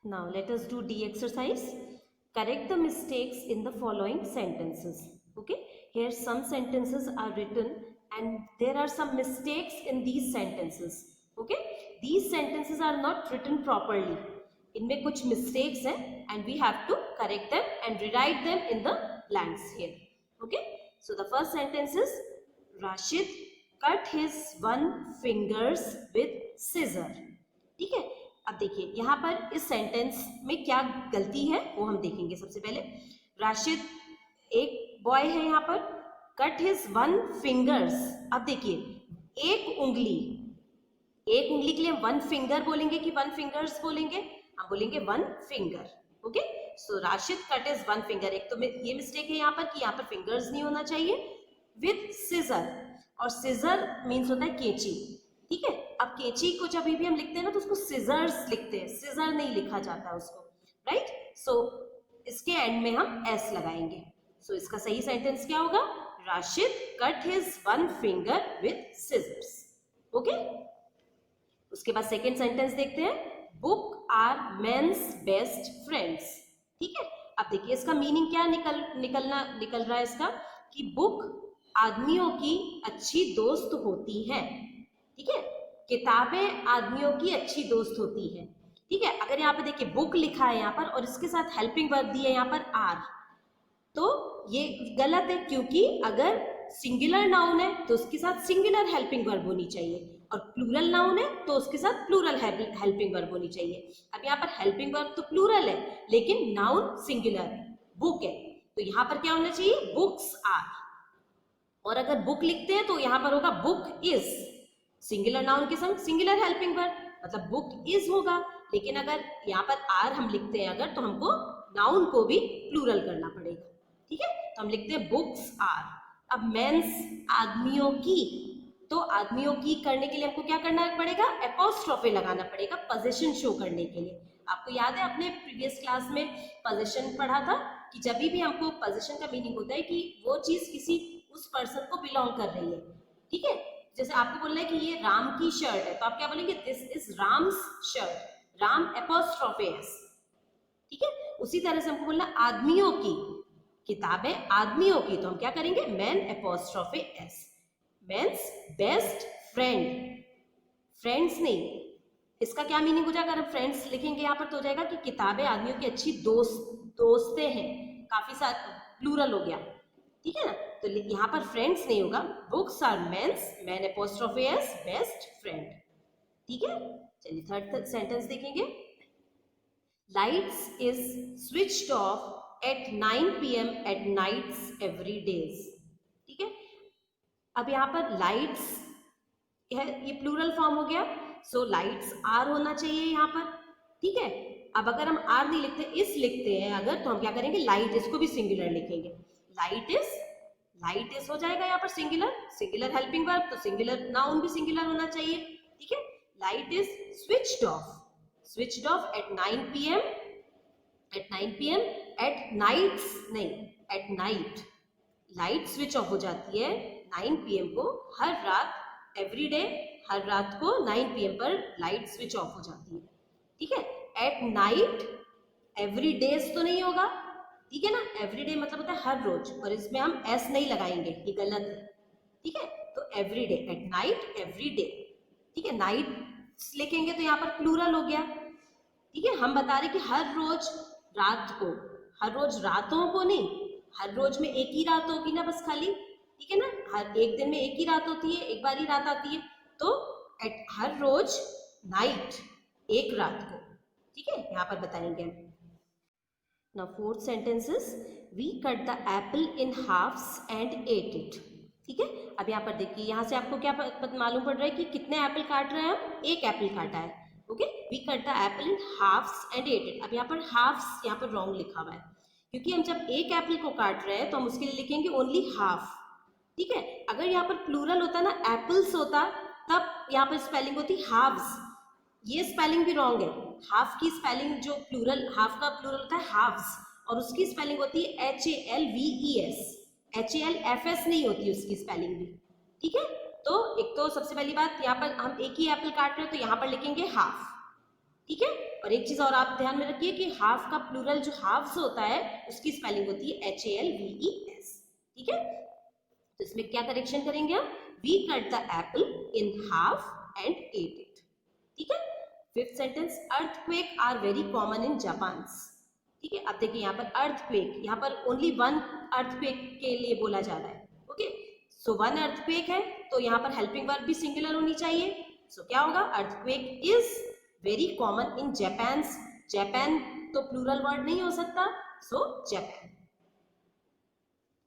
Now let us do D exercise. Correct the mistakes in the following sentences. Okay, here some sentences are written and there are some mistakes in these sentences. Okay, these sentences are not written properly. इनमें कुछ mistakes हैं and we have to correct them and rewrite them in the blanks here. Okay, so the first sentence is Rashid cut his one fingers with scissor. ठीक है, अब देखिए यहाँ पर इस सेंटेंस में क्या गलती है वो हम देखेंगे। सबसे पहले राशिद एक बॉय है यहाँ पर, कट हिज वन फिंगर्स। अब देखिए एक उंगली के लिए वन फिंगर बोलेंगे कि वन फिंगर्स बोलेंगे? हम बोलेंगे one finger. Okay, so Rashid cut his one finger. एक तो ये मिस्टेक है यहाँ पर कि यहाँ पर फिंगर्स नहीं होना चाहिए, विद सिजर, और सिजर मीन्स होता है कैंची। ठीक है, अब कैंची को जब भी हम लिखते हैं ना तो उसको सिजर्स लिखते हैं, सिजर नहीं लिखा जाता है उसको, राइट। सो इसके एंड में हम एस लगाएंगे। सो इसका सही सेंटेंस क्या होगा? Rashid cut his one finger with scissors. Okay, उसके बाद सेकेंड सेंटेंस देखते हैं, book are men's best friends. ठीक है, अब देखिए इसका मीनिंग क्या निकल रहा है इसका, कि बुक आदमियों की अच्छी दोस्त होती है। ठीक है, किताबें आदमियों की अच्छी दोस्त होती है। ठीक है, अगर यहाँ पे देखिए बुक लिखा है यहाँ पर और इसके साथ हेल्पिंग वर्ब दी है यहाँ पर आर, तो ये गलत है, क्योंकि अगर सिंगुलर नाउन है तो उसके साथ सिंगुलर हेल्पिंग वर्ब होनी चाहिए, और प्लूरल नाउन है तो उसके साथ प्लूरल हेल्पिंग वर्ब होनी चाहिए। अब यहाँ पर हेल्पिंग वर्ब तो प्लूरल है लेकिन नाउन सिंगुलर है, बुक है, तो यहाँ पर क्या होना चाहिए? Books are. और अगर बुक लिखते हैं तो यहाँ पर होगा बुक इज, सिंगुलर नाउन के संग सिंगुलर हेल्पिंग वर्ब, मतलब बुक इज होगा। लेकिन अगर यहाँ पर आर हम लिखते हैं अगर, तो हमको नाउन को भी प्लूरल करना पड़ेगा। ठीक है, तो हम लिखते हैं बुक्स आर। अब मेंस आदमियों की, तो आदमियों की करने के लिए हमको क्या करना पड़ेगा? एपोस्ट्रोफी लगाना पड़ेगा पोजीशन शो करने के लिए। आपको याद है अपने प्रीवियस क्लास में पोजीशन पढ़ा था कि जब भी हमको पोजीशन का मीनिंग होता है कि वो चीज किसी उस पर्सन को बिलोंग कर रही है। ठीक है, जैसे आपको बोलना है कि ये राम की शर्ट है, तो आप क्या बोलेंगे? This is Ram's shirt, Ram apostrophe S. ठीक है, उसी तरह से हमको बोलना आदमियों की, किताबें आदमियों की, तो हम क्या करेंगे? Man apostrophe s. Men's best friend, friends नहीं, इसका क्या मीनिंग हो जाएगा? अगर फ्रेंड्स लिखेंगे यहाँ पर तो हो जाएगा कि किताबें आदमियों की अच्छी दोस्तें हैं, काफी सारे प्लूरल हो गया। ठीक है ना, तो यहाँ पर फ्रेंड्स नहीं होगा, books are men's, man apostrophe s best friend. ठीक है, चलिए थर्ड सेंटेंस देखेंगे, lights is switched off at 9 PM at nights every days. ठीक है, अब यहाँ पर लाइट्स ये प्लूरल फॉर्म हो गया, सो लाइट्स आर होना चाहिए यहाँ पर। ठीक है, अब अगर हम आर नहीं लिखते, इस लिखते हैं अगर, तो हम क्या करेंगे? लाइट, इसको भी सिंगुलर लिखेंगे, लाइट इज हो जाएगा यहाँ पर सिंगुलर हेल्पिंग वर्ब, तो सिंगुलर नाउन भी सिंगुलर होना चाहिए। ठीक है, light is switched off at 9 PM at nights नहीं, at night, light switch off हो जाती है 9 PM को, हर रात, एवरी डे, हर रात को 9 PM पर लाइट स्विच ऑफ हो जाती है। ठीक है, एट नाइट, एवरी डेज तो नहीं होगा। ठीक है ना, एवरीडे मतलब होता है हर रोज, और इसमें हम एस नहीं लगाएंगे, ये गलत है। ठीक है, तो एवरीडे, एट नाइट, एवरीडे। ठीक है, नाइट लिखेंगे तो यहाँ पर प्लूरल हो गया। ठीक है, हम बता रहे कि हर रोज रात को, हर रोज रातों को नहीं, हर रोज में एक ही रात होगी ना बस खाली। ठीक है ना, हर एक दिन में एक ही रात होती है, एक बार ही रात आती है, तो एट हर रोज नाइट, एक रात को। ठीक है, यहाँ पर बताएंगे। Now fourth sentence is we cut the apple in halves and ate it. ठीक है, अब यहाँ पर देखिए, यहाँ से आपको क्या मालूम पड़ रहा है कि कितने एप्पल काट रहे हैं हम? एक एप्पल काटा है। Okay, we cut the apple in halves and ate it। अब यहाँ पर halves यहाँ पर रॉन्ग लिखा हुआ है, क्योंकि हम जब एक एप्पल को काट रहे हैं तो हम उसके लिए लिखेंगे ओनली हाफ। ठीक है, अगर यहाँ पर प्लूरल होता ना, एप्पल्स होता, तब यहाँ पर स्पेलिंग होती हाफ्स। ये स्पेलिंग भी रॉन्ग है, हाफ की स्पेलिंग जो प्लूरल, हाफ का प्लूरल होता है हाफ्स, और उसकी स्पेलिंग होती है HALVES, HALFS नहीं होती उसकी स्पेलिंग भी। ठीक है, तो एक तो सबसे पहली बात, यहाँ पर हम एक ही एप्पल काट रहे हैं तो यहाँ पर लिखेंगे हाफ। ठीक है। और एक चीज और आप ध्यान में रखिए कि हाफ का प्लूरल जो हाफ्स होता है उसकी स्पेलिंग होती है HALVES, ठीक है। तो इसमें क्या करेक्शन करेंगे हम, we cut the apple in half and ate it, ठीक है। Fifth sentence, earthquake are very common in Japan, ठीक है। अब देखिए यहाँ पर अर्थक्वेक, यहाँ पर ओनली वन अर्थक्वेक के लिए बोला जा रहा है, ओके। सो वन अर्थक्वेक है तो यहाँ पर हेल्पिंग वर्ब भी सिंगुलर होनी चाहिए। सो क्या होगा, earthquake is very common in Japan, Japan तो प्लूरल वर्ड नहीं हो सकता, सो जापान,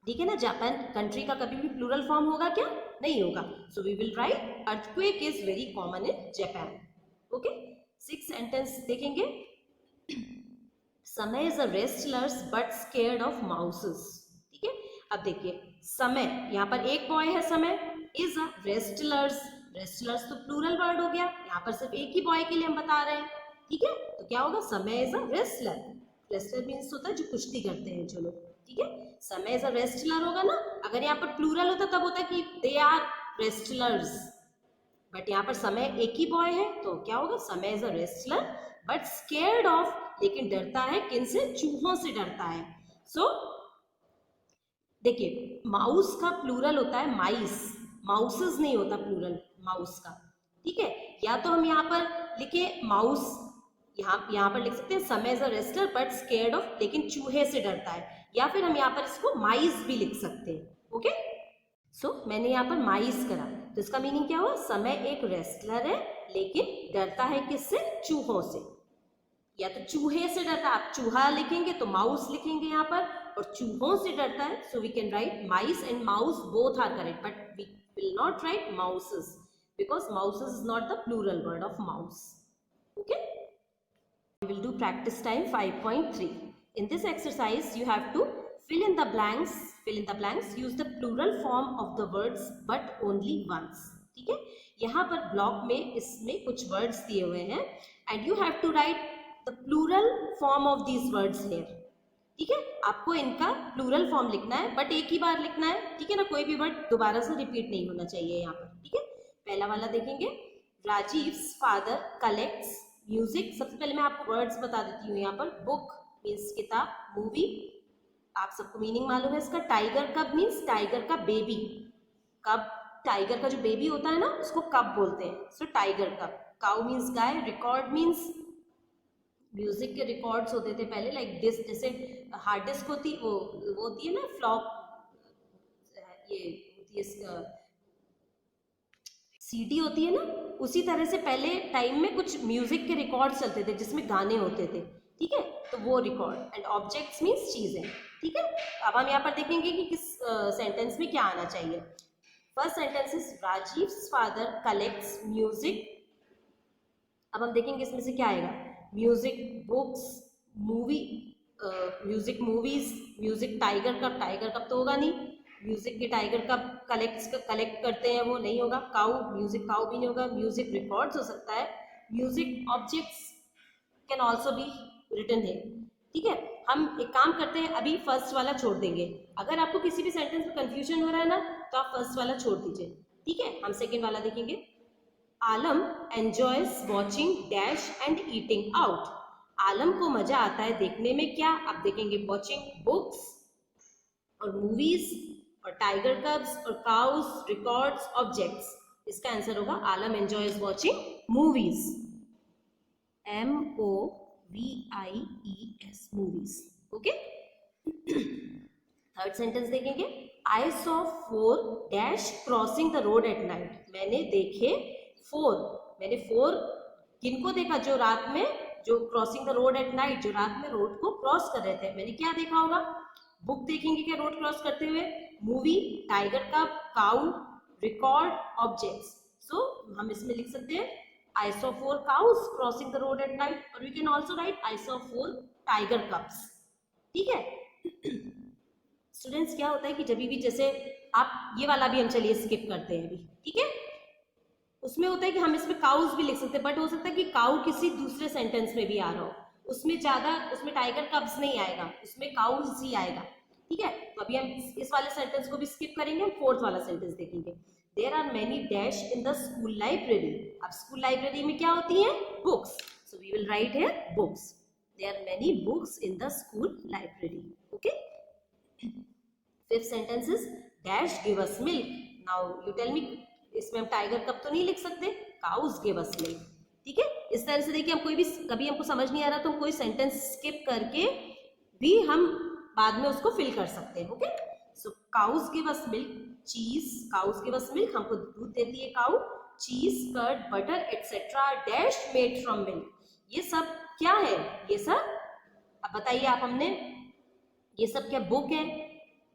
ठीक है ना। जापान कंट्री का कभी भी प्लूरल फॉर्म होगा क्या, नहीं होगा। So we will write earthquake is very common in Japan, okay. Six sentence देखेंगे, Samay is a wrestlers but scared of mouses, ठीक है। अब देखिए समय, यहाँ पर एक बॉय है, समय इज अ रेस्टलर्स, रेस्टलर्स तो प्लूरल वर्ड हो गया, यहाँ पर सिर्फ एक ही बॉय के लिए हम बता रहे हैं, ठीक है। तो क्या होगा, Samay is a wrestler, wrestler means होता है जो कुश्ती करते हैं जो लोग, ठीक है। समय इज अ रेस्टलर होगा ना, अगर यहाँ पर प्लूरल होता तब होता कि दे आर रेस्टलर्स, बट यहाँ पर समय एक ही बॉय है तो क्या होगा, Samay is a wrestler but scared of, लेकिन डरता है किन से, चूहों से डरता है। सो देखिए माउस का प्लूरल होता है माइस, माउसेस नहीं होता प्लूरल माउस का, ठीक है। या तो हम यहाँ पर लिखे माउस, यहाँ पर लिख सकते हैं Samay is a wrestler but scared of, लेकिन चूहे से डरता है, या फिर हम यहाँ पर इसको माइस भी लिख सकते हैं, ओके। सो मैंने यहाँ पर माइस करा तो इसका मीनिंग क्या हुआ, समय एक रेस्लर है लेकिन डरता है किससे, चूहों से, या तो चूहे से डरता है, आप चूहा लिखेंगे तो माउस लिखेंगे यहाँ पर, और चूहों से डरता है, so we can write mice and mouse both are correct, but we will not write mouses because mouses is not the plural word of mouse, okay. We will do practice time 5.3. In this exercise you have to fill in the blanks, use the plural form of the words but only once, ठीक है। यहाँ पर block में इसमें कुछ words दिए हुए हैं and you have to write the plural form of these words here, ठीक है। आपको इनका प्लूरल फॉर्म लिखना है बट एक ही बार लिखना है, ठीक है ना, कोई भी वर्ड दोबारा से रिपीट नहीं होना चाहिए यहाँ पर, ठीक है। पहला वाला देखेंगे, राजीव्स फादर कलेक्ट्स म्यूजिक, सबसे पहले मैं आपको वर्ड्स बता देती हूँ यहाँ पर, बुक मीन्स किताब, मूवी आप सबको मीनिंग मालूम है इसका, टाइगर कब मीन्स टाइगर का बेबी, कब टाइगर का जो बेबी होता है ना उसको कब बोलते हैं, सो टाइगर कब, काउ मीन्स गाय, रिकॉर्ड मीन्स म्यूजिक के रिकॉर्ड्स होते थे पहले, लाइक डिस्क, जैसे हार्ड डिस्क होती वो होती है ना, फ्लॉप ये होती है, सीडी होती है ना, उसी तरह से पहले टाइम में कुछ म्यूजिक के रिकॉर्ड्स चलते थे जिसमें गाने होते थे, ठीक है, तो वो रिकॉर्ड। एंड ऑब्जेक्ट्स मीन्स चीजें, ठीक है। अब हम यहाँ पर देखेंगे कि किस सेंटेंस में क्या आना चाहिए। First sentence is Rajiv's father collects music, अब हम देखेंगे इसमें से क्या आएगा, music books, movie music movies, music tiger cub तो होगा नहीं, म्यूजिक के टाइगर कब कलेक्ट करते हैं वो नहीं होगा, काउ म्यूजिक काउ भी नहीं होगा, म्यूजिक रिकॉर्ड्स हो सकता है, music objects can also be written है, ठीक है। हम एक काम करते हैं, अभी फर्स्ट वाला छोड़ देंगे, अगर आपको किसी भी सेंटेंस में कंफ्यूजन हो रहा है ना तो आप फर्स्ट वाला छोड़ दीजिए, ठीक है। हम सेकेंड वाला देखेंगे, Alam enjoys watching dash and eating out, Alam को मजा आता है देखने में क्या, आप देखेंगे वॉचिंग बुक्स और मूवीज और टाइगर कब्स और काउस रिकॉर्ड्स ऑब्जेक्ट्स, इसका आंसर होगा Alam enjoys watching movies, MOVIES movies, okay. Third sentence देखेंगे, I saw 4 dash crossing the road at night, मैंने देखे 4, मैंने 4 किनको देखा, जो रात में, जो crossing the road at night, जो रात में रोड को क्रॉस कर रहे थे, मैंने क्या देखा होगा, बुक देखेंगे क्या रोड क्रॉस करते हुए, मूवी, टाइगर कब, काउ, रिकॉर्ड, ऑब्जेक्ट्स, सो हम इसमें लिख सकते हैं I saw 4 cows crossing the road at night, और we can also write I saw 4 tiger cubs, ठीक है। स्टूडेंट्स क्या होता है कि जब भी जैसे आप ये वाला भी हम चलिए स्किप करते हैं अभी, ठीक है, उसमें होता है कि हम इसमें काउस भी लिख सकते हैं, बट हो सकता है कि काउ किसी दूसरे सेंटेंस में भी आ रहा हो, उसमें टाइगर कब्स नहीं आएगा, उसमें काउस ही आएगा, ठीक है। तो अभी हम इस वाले सेंटेंस को भी स्किप करेंगे, हम फोर्थ वाला सेंटेंस देखेंगे, there are many dash in the school library, अब स्कूल लाइब्रेरी में क्या होती है, books, So we will write here books. There are many books in the school library. Okay. Fifth sentence is dash give us milk. Now you tell me, इसमें हम tiger cub तो नहीं लिख सकते, cows give us milk. ठीक है, इस तरह से देखिए हम कोई भी कभी हमको समझ नहीं आ रहा तो हम कोई सेंटेंस स्किप करके भी हम बाद में उसको फिल कर सकते हैं. Okay, so cows give us milk, cheese, cows give us milk, हमको दूध देती है cow, cheese, curd, butter etcetera dash made from milk. ये सब क्या है, ये सब अब बताइए आप, हमने ये सब क्या बुक है,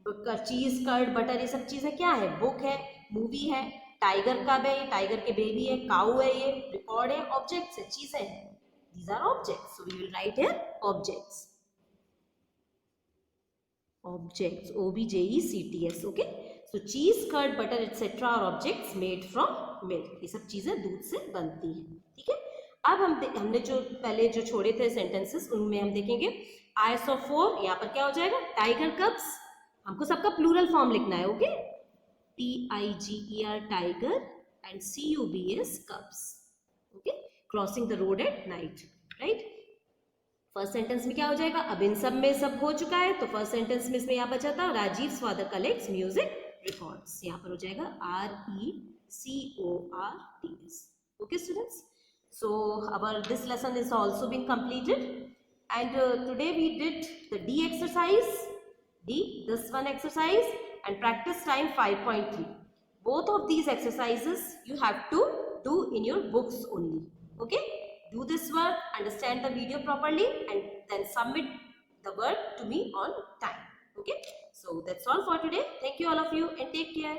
चीज, कर्ड, बटर, ये सब चीजें क्या है, बुक है, मूवी है, टाइगर कब है, ये टाइगर के बेबी है, काऊ है, ये रिकॉर्ड है, ऑब्जेक्ट्स है, चीजें हैं. These are objects. So we will write here objects. Objects. OBJECTS. Okay. So cheese, curd, butter, etc. are objects made from milk. ये सब चीजें दूध से बनती हैं. ठीक है. अब हमने जो पहले जो छोड़े थे सेंटेंसेस, उनमें हम देखेंगे I saw 4. यहाँ पर क्या हो जाएगा, टाइगर कब्स. हमको सबका प्लूरल फॉर्म लिखना है. Okay, TIGER tiger and CUBS कब्स. Okay, crossing the road at night. Right, first sentence में क्या हो जाएगा, अब इन सब में सब हो चुका है, तो फर्स्ट सेंटेंस में इसमें यहाँ बचा था Rajiv father collects music records. यहाँ पर हो जाएगा RECORDS. Okay students, so this lesson is also been completed, and today we did the D exercise, this one exercise, and practice time 5.3. both of these exercises you have to do in your books only. Okay, do this work, understand the video properly, and then submit the work to me on time. Okay, so that's all for today. Thank you all of you, and take care.